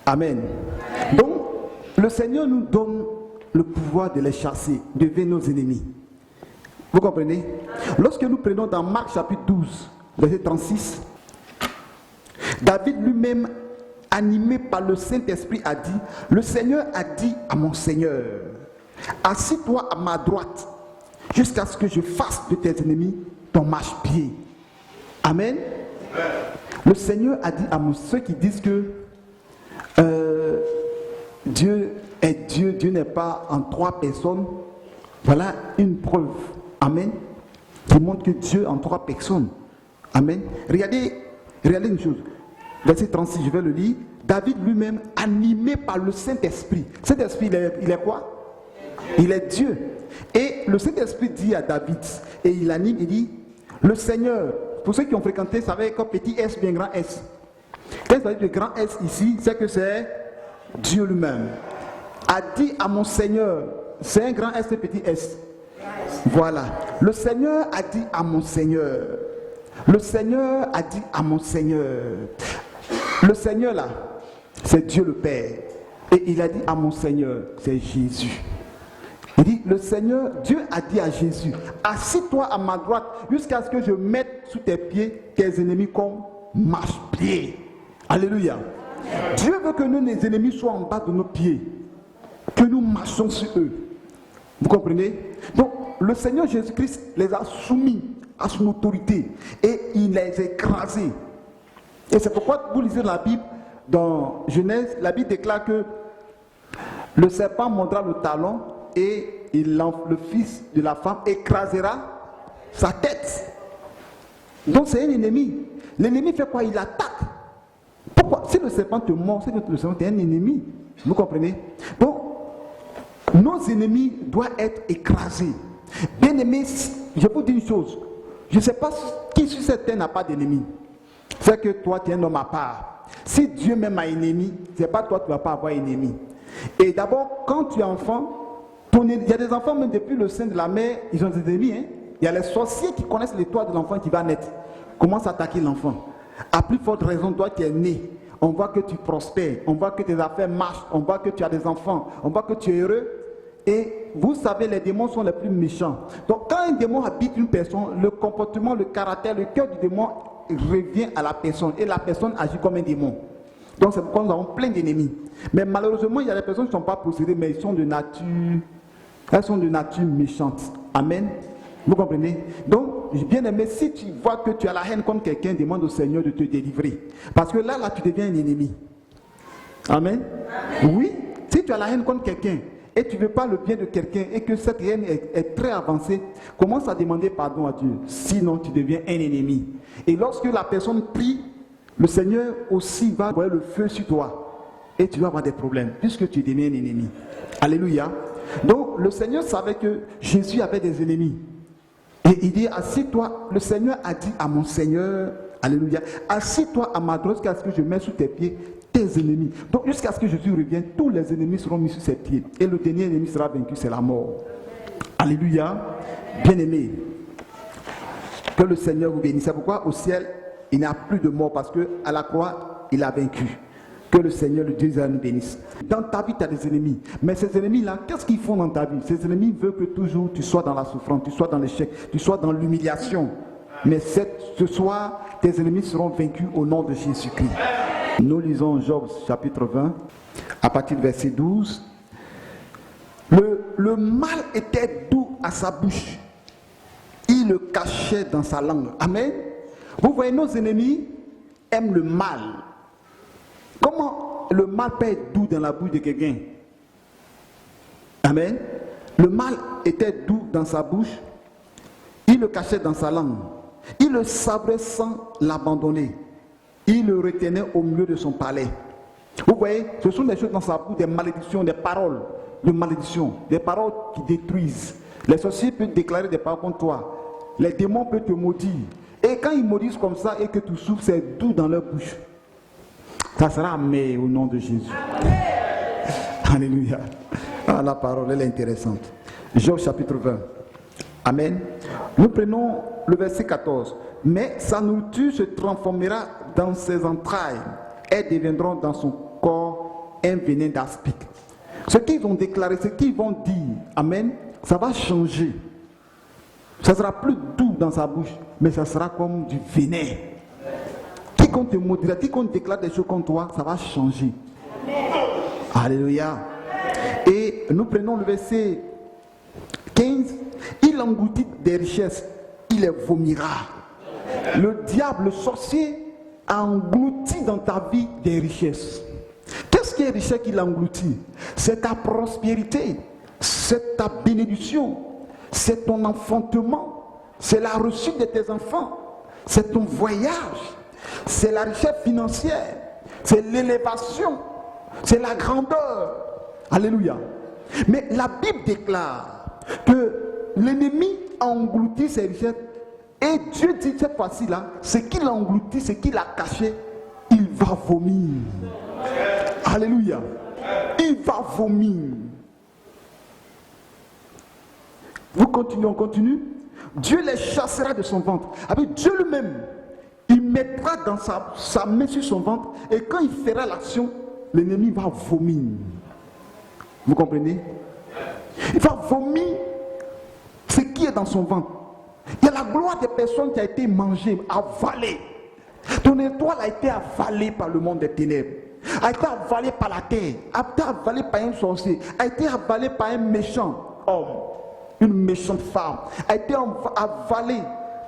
Amen. Donc, le Seigneur nous donne le pouvoir de les chasser, de vaincre nos ennemis. Vous comprenez? Lorsque nous prenons dans Marc chapitre 12, verset 36, David lui-même, animé par le Saint-Esprit, a dit, le Seigneur a dit à mon Seigneur, assis-toi à ma droite, jusqu'à ce que je fasse de tes ennemis ton marchepied. Amen. Le Seigneur a dit à ceux qui disent que Dieu est Dieu, Dieu n'est pas en trois personnes. Voilà une preuve. Amen. Qui montre que Dieu est en trois personnes. Amen. Regardez une chose. Verset 36, je vais le lire. David lui-même, animé par le Saint-Esprit. Saint-Esprit, il est quoi? Il est Dieu. Et le Saint-Esprit dit à David, et il anime, il dit, le Seigneur, pour ceux qui ont fréquenté, savez comme petit S bien grand S. Quand ça dit le grand S ici, c'est que c'est Dieu lui-même. A dit à mon Seigneur, c'est un grand S et petit S. Voilà. Le Seigneur a dit à mon Seigneur. Le Seigneur a dit à mon Seigneur. Le Seigneur là, c'est Dieu le Père. Et il a dit à mon Seigneur, c'est Jésus. Il dit, le Seigneur, Dieu a dit à Jésus, assis-toi à ma droite jusqu'à ce que je mette sous tes pieds tes ennemis comme marche-pied. Alléluia. Dieu veut que nos ennemis soient en bas de nos pieds, que nous marchons sur eux. Vous comprenez? Donc, le Seigneur Jésus-Christ les a soumis à son autorité et il les a écrasés. Et c'est pourquoi vous lisez la Bible, dans Genèse, la Bible déclare que le serpent mordra le talon et le fils de la femme écrasera sa tête. Donc c'est un ennemi. L'ennemi fait quoi? Il attaque. Pourquoi? Si le serpent te mord, c'est que le serpent est un ennemi. Vous comprenez? Donc, nos ennemis doivent être écrasés. Bien aimés, je vous dis une chose. Je ne sais pas qui sur cette terre n'a pas d'ennemi. C'est que toi, tu es un homme à part. Si Dieu même a ennemi, ce n'est pas toi qui ne vas pas avoir ennemi. Et d'abord, quand tu es enfant, il y a des enfants, même depuis le sein de la mère, ils ont des ennemis. Hein? Il y a les sorciers qui connaissent l'étoile de l'enfant qui va naître. Commence à attaquer l'enfant. À plus forte raison, toi qui es né, on voit que tu prospères, on voit que tes affaires marchent, on voit que tu as des enfants, on voit que tu es heureux. Et vous savez, les démons sont les plus méchants. Donc quand un démon habite une personne, le comportement, le caractère, le cœur du démon revient à la personne. Et la personne agit comme un démon. Donc c'est pourquoi nous avons plein d'ennemis. Mais malheureusement, il y a des personnes qui ne sont pas possédées, mais ils sont de nature, elles sont de nature méchante. Amen. Vous comprenez? Donc, bien aimé, si tu vois que tu as la haine contre quelqu'un, demande au Seigneur de te délivrer. Parce que là, tu deviens un ennemi. Amen. Oui, si tu as la haine contre quelqu'un, et tu ne veux pas le bien de quelqu'un, et que cette haine est très avancée, commence à demander pardon à Dieu. Sinon, tu deviens un ennemi. Et lorsque la personne prie, le Seigneur aussi va envoyer le feu sur toi. Et tu vas avoir des problèmes, puisque tu deviens un ennemi. Alléluia. Donc, le Seigneur savait que Jésus avait des ennemis. Et il dit, assis-toi, le Seigneur a dit à mon Seigneur, alléluia, assis-toi à ma droite jusqu'à ce que je mette sous tes pieds tes ennemis. Donc, jusqu'à ce que Jésus revienne, tous les ennemis seront mis sous ses pieds. Et le dernier ennemi sera vaincu, c'est la mort. Alléluia. Bien-aimé, que le Seigneur vous bénisse. C'est pourquoi au ciel, il n'y a plus de mort, parce qu'à la croix, il a vaincu. Que le Seigneur, le Dieu nous bénisse. Dans ta vie, tu as des ennemis. Mais ces ennemis-là, qu'est-ce qu'ils font dans ta vie? Ces ennemis veulent que toujours tu sois dans la souffrance, tu sois dans l'échec, tu sois dans l'humiliation. Mais ce soir, tes ennemis seront vaincus au nom de Jésus-Christ. Nous lisons Job chapitre 20, à partir du verset 12. Le mal était doux à sa bouche. Il le cachait dans sa langue. Amen. Vous voyez, nos ennemis aiment le mal. Comment le mal peut être doux dans la bouche de quelqu'un? Amen. Le mal était doux dans sa bouche. Il le cachait dans sa langue. Il le savait sans l'abandonner. Il le retenait au milieu de son palais. Vous voyez, ce sont des choses dans sa bouche, des malédictions, des paroles de malédiction, des paroles qui détruisent. Les sorciers peuvent déclarer des paroles contre toi. Les démons peuvent te maudire. Et quand ils maudissent comme ça et que tu souffres, c'est doux dans leur bouche. Ça sera amer au nom de Jésus. Amen. Alléluia. Ah, la parole, elle est intéressante. Job chapitre 20. Amen. Nous prenons le verset 14. Mais sa nourriture se transformera dans ses entrailles. Elles deviendront dans son corps un venin d'aspic. Ce qu'ils vont déclarer, ce qu'ils vont dire, amen, ça va changer. Ça sera plus doux dans sa bouche, mais ça sera comme du venin. Quiconque te maudira, quiconque déclare des choses contre toi, ça va changer. Alléluia. Et nous prenons le verset 15. Il engloutit des richesses, il les vomira. Le diable, le sorcier, a englouti dans ta vie des richesses. Qu'est-ce qui est richesse qu'il engloutit? C'est ta prospérité, c'est ta bénédiction, c'est ton enfantement, c'est la réussite de tes enfants, c'est ton voyage, c'est la richesse financière, c'est l'élévation, c'est la grandeur. Alléluia. Mais la Bible déclare que l'ennemi a englouti ses richesses et Dieu dit cette fois-ci-là, ce qu'il a englouti, ce qu'il a caché, il va vomir. Alléluia. Il va vomir. Vous continuez, on continue. Dieu les chassera de son ventre. Avec Dieu lui-même, il mettra dans sa main sur son ventre et quand il fera l'action, l'ennemi va vomir. Vous comprenez? Il va vomir ce qui est dans son ventre. Il y a la gloire des personnes qui a été mangée, avalée. Ton étoile a été avalée par le monde des ténèbres, a été avalée par la terre, a été avalée par un sorcier, a été avalée par un méchant homme, une méchante femme, a été avalée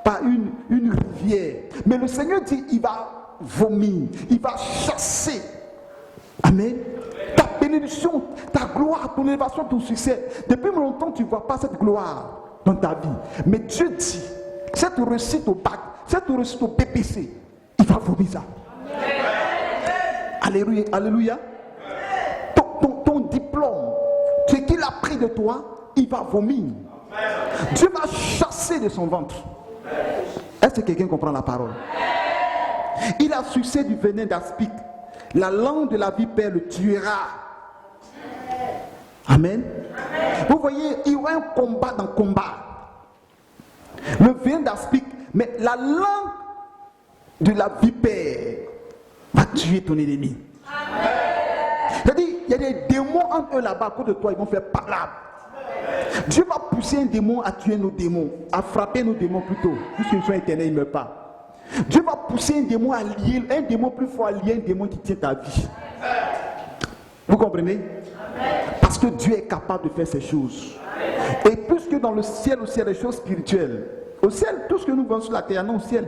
par une rivière. Mais le Seigneur dit, il va vomir, il va chasser. Amen. Ta bénédiction, ta gloire, ton élévation, ton succès. Depuis longtemps, tu ne vois pas cette gloire dans ta vie. Mais Dieu dit, cette réussite au bac, cette réussite au BPC, il va vomir ça. Alléluia. Alléluia. Ton diplôme, ce qu'il a pris de toi, il va vomir. Dieu va chasser de son ventre. Est-ce que quelqu'un comprend la parole? Il a sucé du venin d'aspic. La langue de la vipère le tuera. Amen. Vous voyez, il y aura un combat dans le combat. Le venin d'aspic, mais la langue de la vipère va tuer ton ennemi. C'est-à-dire, il y a des démons entre eux là-bas à côté de toi, ils vont faire palabre. Dieu va pousser un démon à tuer nos démons, à frapper nos démons plutôt, puisqu'ils sont éternels, ils ne meurent pas. Dieu va pousser un démon à lier, un démon plus fort à lier un démon qui tient ta vie. Vous comprenez? Parce que Dieu est capable de faire ces choses. Et plus que dans le ciel aussi, il y a des choses spirituelles. Au ciel, tout ce que nous voyons sur la terre, non au ciel.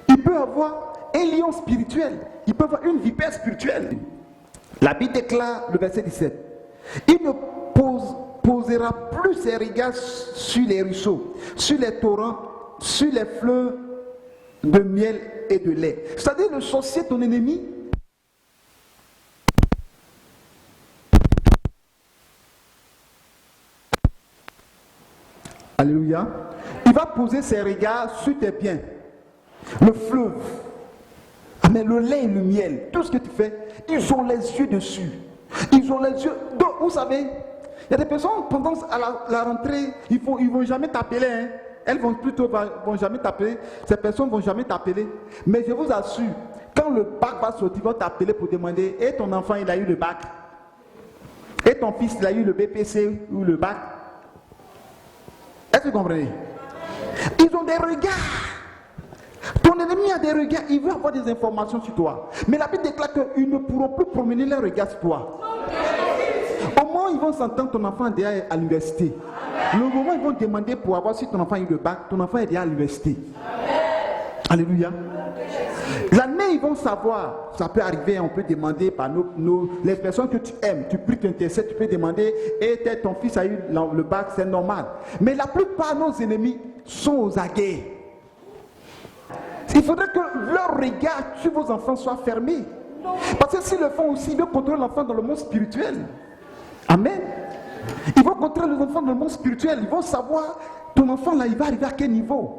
Il peut avoir un lion spirituel. Il peut avoir une vipère spirituelle. La Bible déclare, le verset 17, il ne posera plus ses regards sur les ruisseaux, sur les torrents, sur les fleuves de miel et de lait. C'est-à-dire le sorcier, ton ennemi, alléluia, il va poser ses regards sur tes biens, le fleuve, mais le lait et le miel, tout ce que tu fais, ils ont les yeux dessus. Ils ont les yeux. Donc, vous savez, il y a des personnes, pendant la rentrée, ils vont jamais t'appeler. Hein. Elles vont jamais t'appeler. Ces personnes vont jamais t'appeler. Mais je vous assure, quand le bac va sortir, ils vont t'appeler pour demander, et ton enfant, il a eu le bac? Et ton fils, il a eu le BPC ou le bac? Est-ce que vous comprenez? Ils ont des regards. Ton ennemi a des regards, il veut avoir des informations sur toi. Mais la Bible déclare qu'ils ne pourront plus promener leurs regards sur toi. Au moment où ils vont s'entendre, ton enfant est déjà à l'université. Le moment où ils vont demander pour avoir si ton enfant a eu le bac, ton enfant est déjà à l'université. Alléluia. L'année, ils vont savoir, ça peut arriver, on peut demander par les personnes que tu aimes, tu pries, tu intercèdes, tu peux demander, et ton fils a eu le bac, c'est normal. Mais la plupart de nos ennemis sont aux aguets. Il faudrait que leur regard sur vos enfants soit fermé. Parce que s'ils le font aussi, ils veulent contrôler l'enfant dans le monde spirituel. Amen. Ils vont contrôler les enfants dans le monde spirituel. Ils vont savoir, ton enfant là, il va arriver à quel niveau.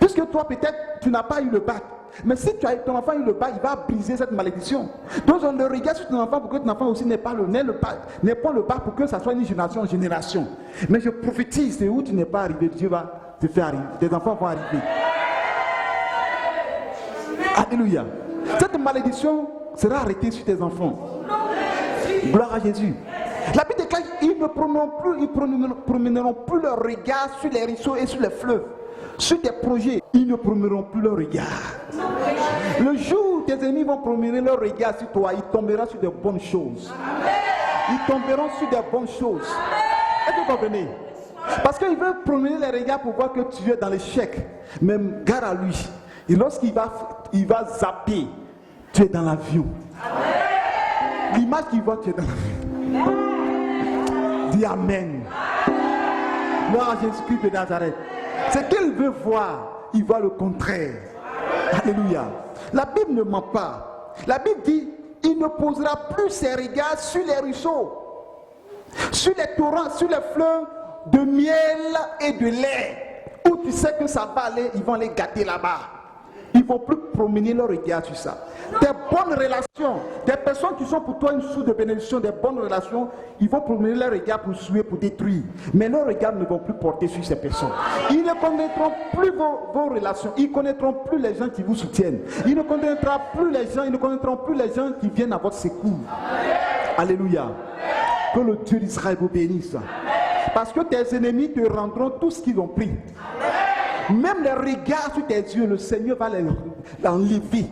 Puisque toi, peut-être, tu n'as pas eu le bac. Mais si ton enfant a eu le bac, il va briser cette malédiction. Donc, on le regarde sur ton enfant pour que ton enfant aussi n'ait pas le bac pour que ça soit une génération en génération. Mais je prophétise, c'est où tu n'es pas arrivé, Dieu va te faire arriver. Tes enfants vont arriver. Alléluia. Cette malédiction sera arrêtée sur tes enfants. Gloire à Jésus. La Bible déclare qu'ils ne promèneront plus leur regard sur les ruisseaux et sur les fleuves. Sur des projets, ils ne promèneront plus leur regard. Le jour où tes ennemis vont promener leur regard sur toi, ils tomberont sur de bonnes choses. Ils tomberont sur de bonnes choses. Est-ce que vous comprenez? Parce qu'ils veulent promener les regards pour voir que tu es dans l'échec. Mais gare à lui. Et lorsqu'il va zapper, tu es dans l'avion. L'image qu'il voit, tu es dans l'avion. Dis Amen. Gloire à Jésus-Christ de Nazareth. Ce qu'il veut voir, il voit le contraire. Alléluia. La Bible ne ment pas. La Bible dit, il ne posera plus ses regards sur les ruisseaux, sur les torrents, sur les fleuves de miel et de lait, où tu sais que ça va aller, ils vont les gâter là-bas. Ils ne vont plus promener leur regard sur ça. Des bonnes relations, des personnes qui sont pour toi une source de bénédiction, des bonnes relations, ils vont promener leur regard pour tuer, pour détruire. Mais leurs regards ne vont plus porter sur ces personnes. Ils ne connaîtront plus vos relations. Ils ne connaîtront plus les gens qui vous soutiennent. Ils ne connaîtront plus les gens qui viennent à votre secours. Alléluia. Que le Dieu d'Israël vous bénisse. Parce que tes ennemis te rendront tout ce qu'ils ont pris. Même les regards sur tes yeux, le Seigneur va l'enlever.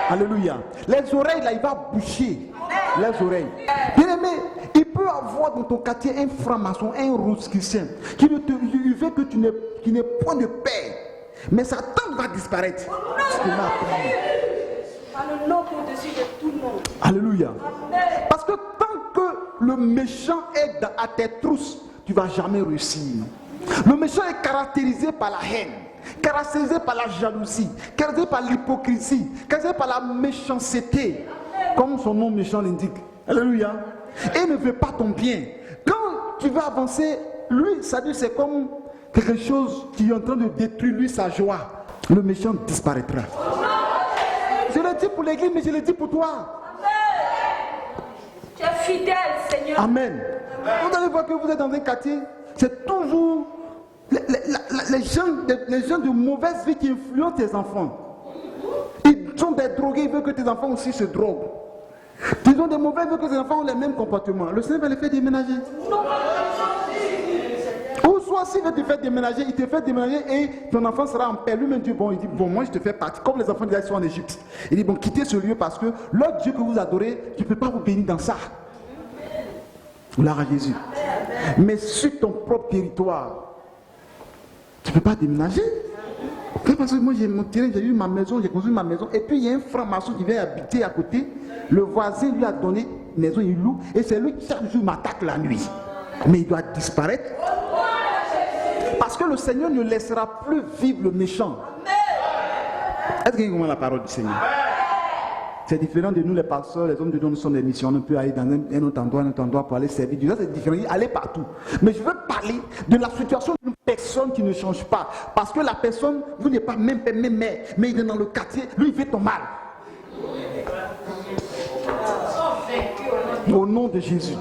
Alléluia. Les oreilles, là, il va boucher les oreilles. Bien aimé, il peut avoir dans ton quartier un franc-maçon, un rouge-christien, qui veut que tu n'aies point de paix. Mais sa tente va disparaître. Par le nom au-dessus de tout le monde. Alléluia. Parce que tant que le méchant est à tes trousses, tu ne vas jamais réussir. Le méchant est caractérisé par la haine, caractérisé par la jalousie, caractérisé par l'hypocrisie, caractérisé par la méchanceté, comme son nom méchant l'indique. Alléluia. Et il ne veut pas ton bien. Quand tu vas avancer, lui, ça dit c'est comme quelque chose qui est en train de détruire lui sa joie. Le méchant disparaîtra. Je le dis pour l'église, mais je le dis pour toi. Tu es fidèle, Seigneur. Amen. Vous allez voir que vous êtes dans un quartier, c'est toujours les gens de mauvaise vie qui influencent tes enfants. Ils sont des drogués, ils veulent que tes enfants aussi se droguent. Ils ont des mauvais, ils veulent que tes enfants ont les mêmes comportements. Le Seigneur va les faire déménager. Ou soit s'il veut te faire déménager, il te fait déménager et ton enfant sera en paix. Lui-même dit, bon, il dit, bon, moi je te fais partie. Comme les enfants déjà sont en Égypte. Il dit, bon, quittez ce lieu parce que l'autre Dieu que vous adorez, tu ne peux pas vous bénir dans ça. Gloire à Jésus. Mais sur ton propre territoire, tu ne peux pas déménager. Parce que moi j'ai mon terrain, j'ai eu ma maison, j'ai construit ma maison. Et puis il y a un franc-maçon qui vient habiter à côté. Le voisin lui a donné une maison, il loue. Et c'est lui qui chaque jour m'attaque la nuit. Mais il doit disparaître. Parce que le Seigneur ne laissera plus vivre le méchant. Est-ce que vous comprenez la parole du Seigneur? C'est différent de nous les pasteurs, les hommes de Dieu, nous sommes des missionnaires, on peut aller dans un autre endroit pour aller servir Dieu. Ça c'est différent, aller partout. Mais je veux parler de la situation d'une personne qui ne change pas. Parce que la personne, vous n'êtes pas même père, même mère, mais il est dans le quartier, lui il fait ton mal. Au nom de Jésus.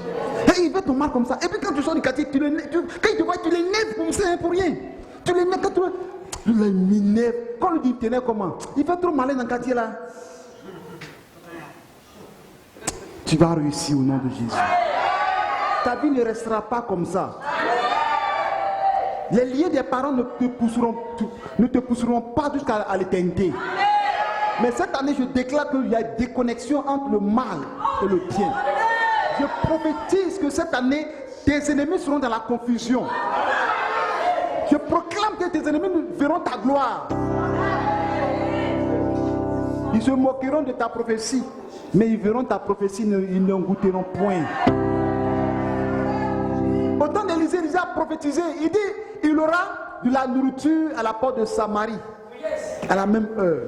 Et il fait ton mal comme ça. Et puis quand tu sors du quartier, quand il te voit, tu l'énerves comme ça, hein, pour rien. Tu l'énerves quand tu l'énerves. Quand on lui dit, il t'énerve comment? Il fait trop malin dans le quartier là. Tu vas réussir au nom de Jésus. Ta vie ne restera pas comme ça. Les liens des parents ne te pousseront pas jusqu'à l'éternité. Mais cette année, je déclare qu'il y a une déconnexion entre le mal et le bien. Je prophétise que cette année, tes ennemis seront dans la confusion. Je proclame que tes ennemis verront ta gloire. Ils se moqueront de ta prophétie. Mais ils verront ta prophétie, ils n'en goûteront point. Au temps d'Élisée, Élisée a prophétisé. Il dit, il aura de la nourriture à la porte de Samarie. À la même heure.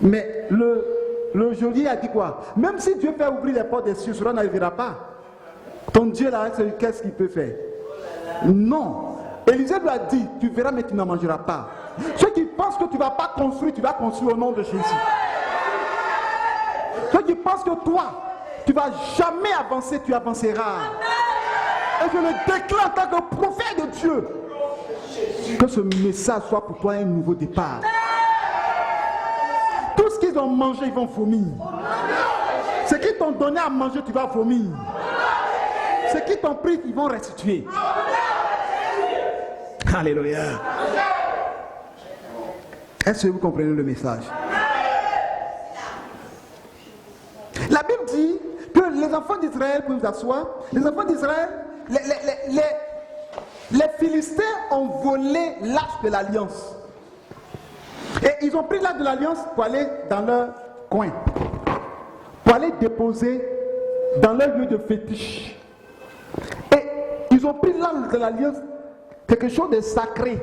Mais le geôlier a dit quoi? Même si Dieu fait ouvrir les portes des cieux, cela n'arrivera pas. Ton Dieu là, qu'est-ce qu'il peut faire? Non. Élisée lui a dit, tu verras mais tu n'en mangeras pas. Ceux qui pensent que tu ne vas pas construire, tu vas construire au nom de Jésus. Ceux qui pensent que toi, tu ne vas jamais avancer, tu avanceras. Et je le déclare en tant que prophète de Dieu. Que ce message soit pour toi un nouveau départ. Tout ce qu'ils ont mangé, ils vont vomir. Ce qu'ils t'ont donné à manger, tu vas vomir. Ce qu'ils t'ont pris, ils vont restituer. Alléluia. Est-ce que vous comprenez le message? La Bible dit que les enfants d'Israël, pour vous asseoir, les enfants d'Israël, les Philistins ont volé l'arche de l'alliance. Et ils ont pris l'arche de l'alliance pour aller dans leur coin, pour aller déposer dans leur lieu de fétiche. Et ils ont pris l'arche de l'alliance, quelque chose de sacré,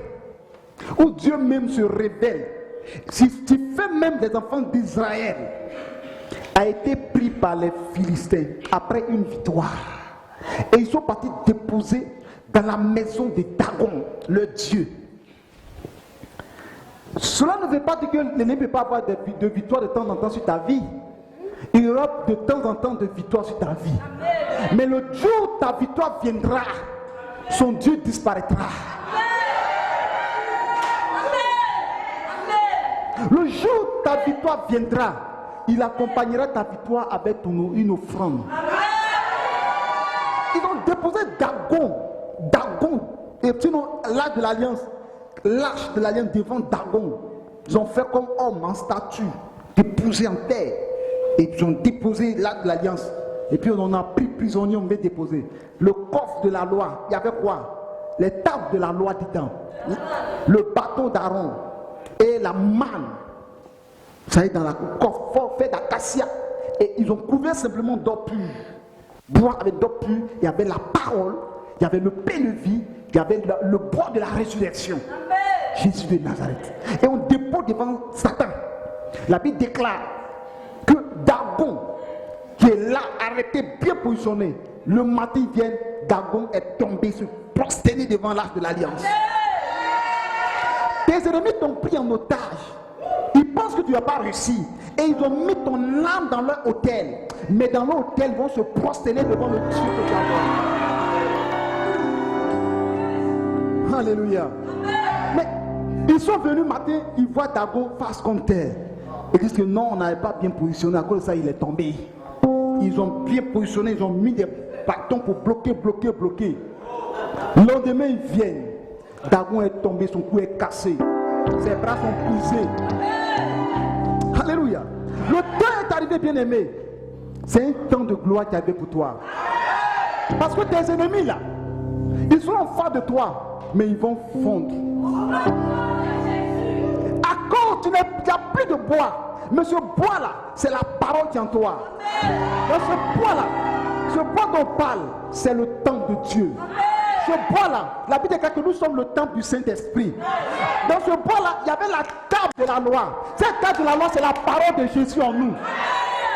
où Dieu même se révèle. Si tu fais même des enfants d'Israël, a été pris par les Philistins après une victoire. Et ils sont partis déposer dans la maison de Dagon, le Dieu. Cela ne veut pas dire que l'ennemi ne peut pas avoir de victoire de temps en temps sur ta vie. Il y aura de temps en temps de victoire sur ta vie. Mais le jour où ta victoire viendra, son Dieu disparaîtra. Le jour où ta victoire viendra, il accompagnera ta victoire avec une offrande. Ils ont déposé Dagon, et sinon l'arche de l'alliance devant Dagon. Ils ont fait comme homme en statue, déposé en terre, et ils ont déposé l'arche de l'alliance. Et puis on en a pris prisonnier, on veut déposer. Le coffre de la loi, il y avait quoi? Les tables de la loi dedans, le bâton d'Aaron et la manne. Ça y est, dans la coffre fort fait d'acacia. Et ils ont couvert simplement d'eau pure. Bois avec d'eau pure, il y avait la parole, il y avait le pain de vie, il y avait le bois de la résurrection. Jésus de Nazareth. Et on dépose devant Satan. La Bible déclare que Dagon, qui est là, arrêté, bien positionné, le matin il vient, Dagon est tombé, se prosterné devant l'arche de l'alliance. Tes ennemis t'ont pris en otage. Ils pensent que tu n'as pas réussi. Et ils ont mis ton âme dans leur hôtel. Mais dans leur hôtel, ils vont se prosterner devant le Dieu que tu as. Alléluia. Mais ils sont venus matin, ils voient Dagon face contre terre. Ils disent que non, on n'avait pas bien positionné. À cause de ça, il est tombé. Ils ont bien positionné, ils ont mis des bâtons pour bloquer. Le lendemain, ils viennent. Dagon est tombé, son cou est cassé. Ses bras sont brisés. Alléluia. Le temps est arrivé, bien-aimé. C'est un temps de gloire qui est arrivé pour toi. Parce que tes ennemis là, ils sont en face de toi, mais ils vont fondre. À cause, il n'y a plus de bois. Mais ce bois là, c'est la parole qui est en toi. Dans ce bois là, ce bois dont on parle, c'est le temple de Dieu. Ce bois-là, la Bible déclare que nous sommes le temple du Saint-Esprit. Dans ce bois-là, il y avait la table de la loi. Cette table de la loi, c'est la parole de Jésus en nous.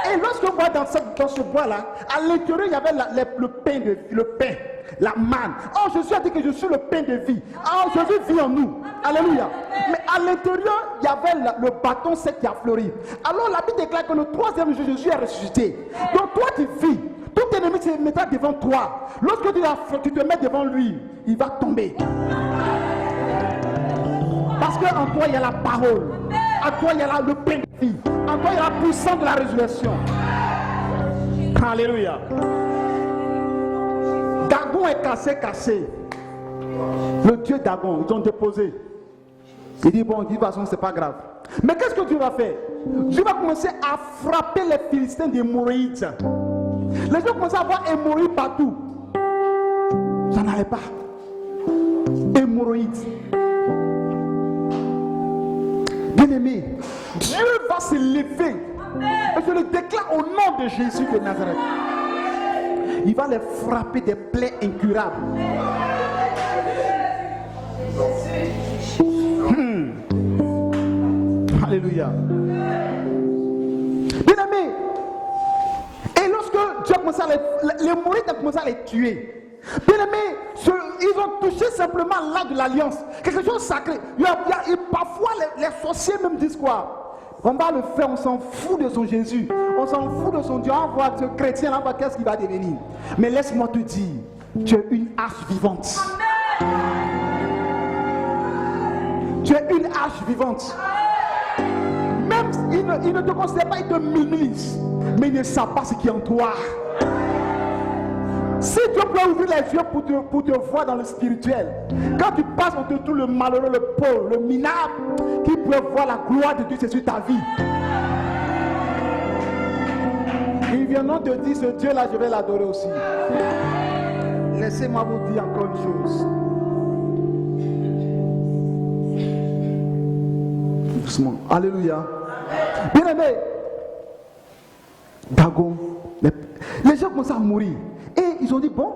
Et lorsqu'on voit dans ce bois-là, à l'intérieur, il y avait le pain, la manne. Oh, Jésus a dit que je suis le pain de vie. Oh, Jésus vit en nous. Alléluia. Mais à l'intérieur, il y avait le bâton sec qui a fleuri. Alors la Bible déclare que le troisième jour, Jésus est ressuscité. Donc toi, tu vis. Tout ennemi se mettra devant toi. Lorsque tu te mets devant lui, il va tomber. Parce qu'en toi, il y a la parole. En toi, il y a le pain de vie. En toi, il y a la puissance de la résurrection. Alléluia. Dagon est cassé. Le Dieu Dagon, ils ont déposé. Il dit, bon, de toute façon, c'est pas grave. Mais qu'est-ce que Dieu va faire? Dieu va commencer à frapper les Philistins d'hémorroïdes. Les gens commencent à avoir hémorroïdes partout. Ça n'allait pas. Hémorroïdes. Bien-aimé, Dieu va se lever. Et je le déclare au nom de Jésus de Nazareth. Il va les frapper des plaies incurables. Alléluia. Bien-aimé, et lorsque Dieu a commencé à les mourir, a commencé à les tuer. Bien-aimé, ils ont touché simplement l'arche de l'alliance, quelque chose de sacré. Et parfois les sorciers même disent quoi? On va le faire, on s'en fout de son Jésus, on s'en fout de son Dieu. On voit ce chrétien là, qu'est-ce qu'il va devenir? Mais laisse-moi te dire, tu es une arche vivante. Tu es une arche vivante. Même il ils ne te considèrent pas, ils te minimisent, mais ils ne savent pas ce qui est en toi. Si Dieu peut ouvrir les yeux pour te voir dans le spirituel, quand tu passes entre tout le malheureux, le pauvre, le minable, qui peut voir la gloire de Dieu, c'est sur ta vie. Ils viendront te dire, ce Dieu-là, je vais l'adorer aussi. Laissez-moi vous dire encore une chose. Doucement. Alléluia. Bien aimé, Dagon, les gens commencent à mourir. Et ils ont dit, bon,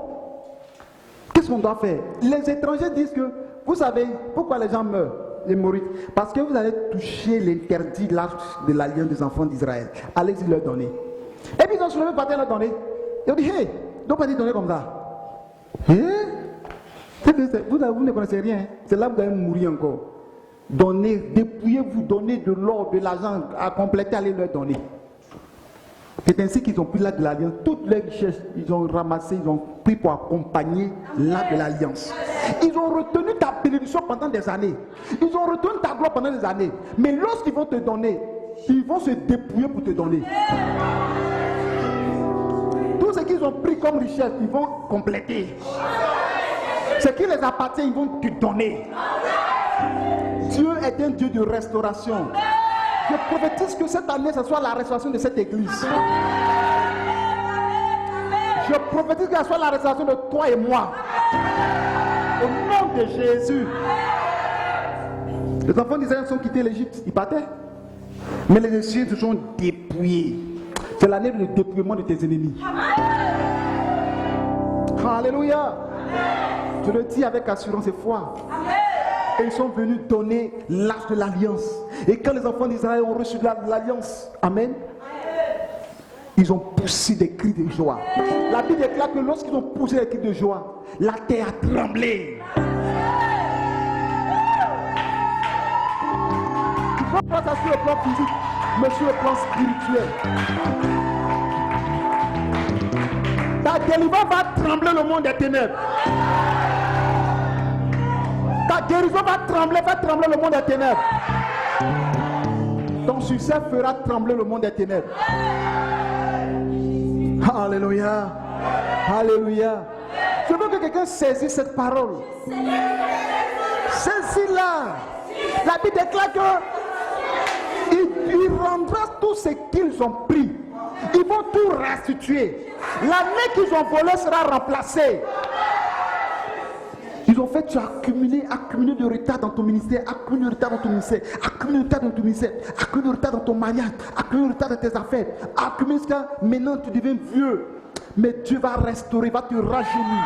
qu'est-ce qu'on doit faire? Les étrangers disent que, vous savez, pourquoi les gens meurent, les Maurites? Parce que vous allez toucher l'interdit, l'arche de l'alliance des enfants d'Israël. Allez-y leur donner. Et puis ils ont soulevé par terre leur donner. Ils ont dit, hey, donc pas dit donner comme ça. Vous ne connaissez rien. C'est là que vous allez mourir encore. Donnez, dépouillez-vous, donnez de l'or, de l'argent à compléter, allez leur donner. C'est ainsi qu'ils ont pris l'acte de l'alliance. Toutes les richesses, ils ont ramassé, ils ont pris pour accompagner l'acte de l'alliance. Ils ont retenu ta bénédiction pendant des années. Ils ont retenu ta gloire pendant des années. Mais lorsqu'ils vont te donner, ils vont se dépouiller pour te donner. Tout ce qu'ils ont pris comme richesse, ils vont compléter. Ce qui les appartient, ils vont te donner. Dieu est un Dieu de restauration. Je prophétise que cette année, ce soit la restauration de cette église. Je prophétise que ce soit la restauration de toi et moi. Au nom de Jésus. Les enfants d'Israël sont quittés l'Égypte. Ils partaient. Mais les Égyptiens se sont dépouillés. C'est l'année du dépouillement de tes ennemis. Alléluia. Je le dis avec assurance et foi. Et ils sont venus donner l'arche de l'alliance. Et quand les enfants d'Israël ont reçu l'alliance, amen, ils ont poussé des cris de joie. La Bible déclare que lorsqu'ils ont poussé des cris de joie, la terre a tremblé. Il faut voir ça sur le plan physique, mais sur le plan spirituel. Ta délivrance va trembler le monde des ténèbres. Ta guérison va trembler le monde des ténèbres. Ton succès fera trembler le monde des ténèbres. Alléluia. Alléluia. Je veux que quelqu'un saisisse cette parole. Saisis-la. La Bible déclare que il rendra tout ce qu'ils ont pris. Ils vont tout restituer. L'année qu'ils ont volé sera remplacée. Ils ont fait, tu as accumulé de retard dans ton ministère, accumulé de retard dans ton ministère, accumulé de retard dans ton ministère, accumulé de retard dans ton mariage, accumulé de retard dans tes affaires, accumulé jusqu'à maintenant tu deviens vieux. Mais Dieu va restaurer, va te rajeunir.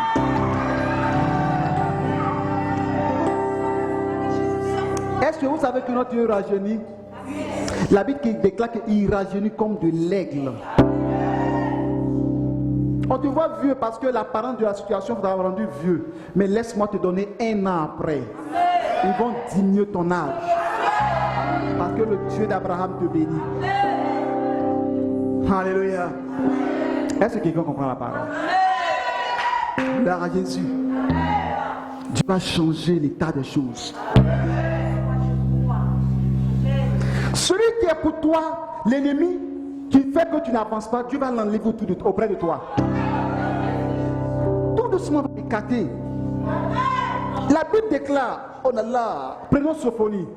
Est-ce que vous savez que notre Dieu rajeunit? La Bible qui déclare qu'il rajeunit comme de l'aigle. On te voit vieux parce que l'apparence de la situation t'a rendu vieux. Mais laisse-moi te donner un an après. Ils vont diminuer ton âge. Parce que le Dieu d'Abraham te bénit. Alléluia. Est-ce que quelqu'un comprend la parole? Gloire à Jésus. Dieu va changer l'état des choses. Celui qui est pour toi, l'ennemi, qui fait que tu n'avances pas, Dieu va l'enlever auprès de toi. Tout doucement va écarter. La Bible déclare, oh là là, prenons Sophonie.